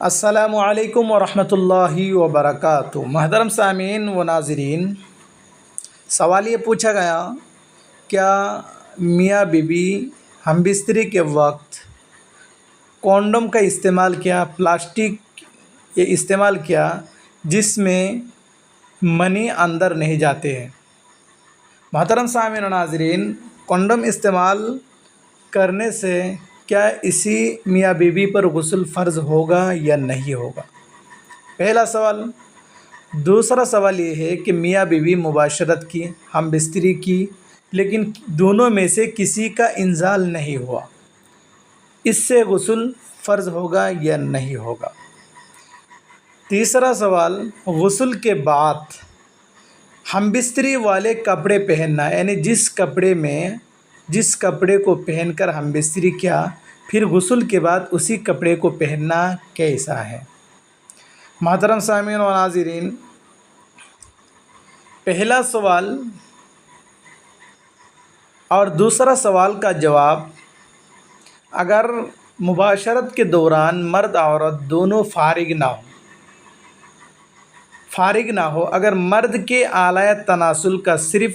السلام علیکم ورحمۃ اللہ وبرکاتہ۔ محترم سامعین و ناظرین، سوال یہ پوچھا گیا، کیا میاں بیوی ہم بستری کے وقت کونڈم کا استعمال کیا، پلاسٹک یہ استعمال کیا جس میں منی اندر نہیں جاتے ہیں؟ محترم سامعین و ناظرین، کونڈم استعمال کرنے سے کیا اسی میاں بیوی پر غسل فرض ہوگا یا نہیں ہوگا؟ پہلا سوال۔ دوسرا سوال یہ ہے کہ میاں بیوی مباشرت کی، ہم بستری کی، لیکن دونوں میں سے کسی کا انزال نہیں ہوا، اس سے غسل فرض ہوگا یا نہیں ہوگا؟ تیسرا سوال، غسل کے بعد ہم بستری والے کپڑے پہننا، یعنی جس کپڑے کو پہن کر ہم بستری کیا، پھر غسل کے بعد اسی کپڑے کو پہننا کیسا ہے؟ محترم سامعین و ناظرین، پہلا سوال اور دوسرا سوال کا جواب، اگر مباشرت کے دوران مرد عورت دونوں فارغ نہ ہو، اگر مرد کے اعلیٰ تناسل کا صرف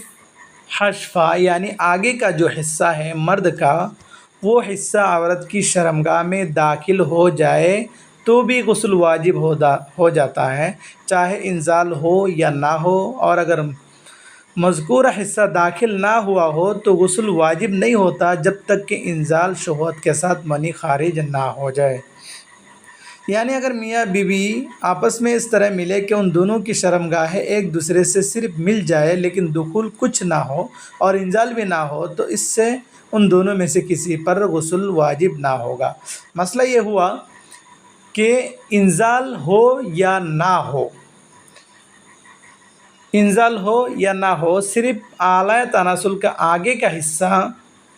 حشفہ یعنی آگے کا جو حصہ ہے مرد کا، وہ حصہ عورت کی شرمگاہ میں داخل ہو جائے تو بھی غسل واجب ہو جاتا ہے، چاہے انزال ہو یا نہ ہو، اور اگر مذکورہ حصہ داخل نہ ہوا ہو تو غسل واجب نہیں ہوتا جب تک کہ انزال شہوت کے ساتھ منی خارج نہ ہو جائے۔ یعنی اگر میاں بیوی آپس میں اس طرح ملے کہ ان دونوں کی شرمگاہیں ایک دوسرے سے صرف مل جائے لیکن دخول کچھ نہ ہو اور انزال بھی نہ ہو، تو اس سے ان دونوں میں سے کسی پر غسل واجب نہ ہوگا۔ مسئلہ یہ ہوا کہ انزال ہو یا نہ ہو، صرف اعلیٰ تناسل کا آگے کا حصہ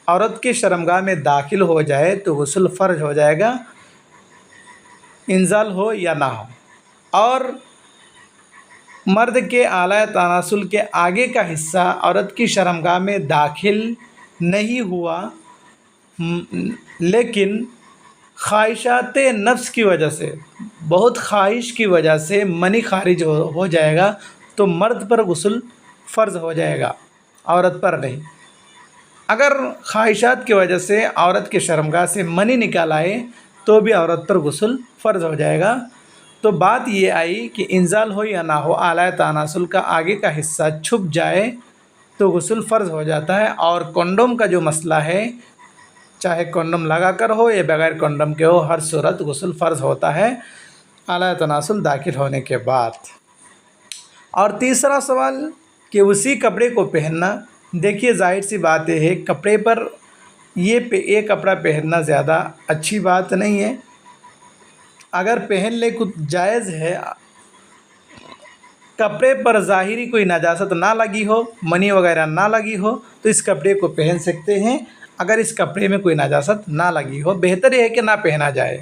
عورت کے شرمگاہ میں داخل ہو جائے تو غسل فرض ہو جائے گا، انزال ہو یا نہ ہو۔ اور مرد کے اعلیٰ تناسل کے آگے کا حصہ عورت کی شرمگاہ میں داخل نہیں ہوا لیکن خواہشات نفس کی وجہ سے، بہت خواہش کی وجہ سے منی خارج ہو جائے گا تو مرد پر غسل فرض ہو جائے گا، عورت پر نہیں۔ اگر خواہشات کی وجہ سے عورت کے شرمگاہ سے منی نکال آئے تو بھی عورت پر غسل فرض ہو جائے گا۔ تو بات یہ آئی کہ انزال ہو یا نہ ہو، اعلیٰ تناسل کا آگے کا حصہ چھپ جائے تو غسل فرض ہو جاتا ہے۔ اور کونڈوم کا جو مسئلہ ہے، چاہے کونڈم لگا کر ہو یا بغیر کونڈم کے ہو، ہر صورت غسل فرض ہوتا ہے اعلیٰ تناسل داخل ہونے کے بعد۔ اور تیسرا سوال کہ اسی کپڑے کو پہننا، دیکھیے ظاہر سی بات ہے، کپڑے پر یہ کپڑا پہننا زیادہ اچھی بات نہیں ہے۔ اگر پہن لے کچھ جائز ہے، کپڑے پر ظاہری کوئی نجاست نہ لگی ہو، منی وغیرہ نہ لگی ہو تو اس کپڑے کو پہن سکتے ہیں، اگر اس کپڑے میں کوئی نجاست نہ لگی ہو۔ بہتر یہ ہے کہ نہ پہنا جائے۔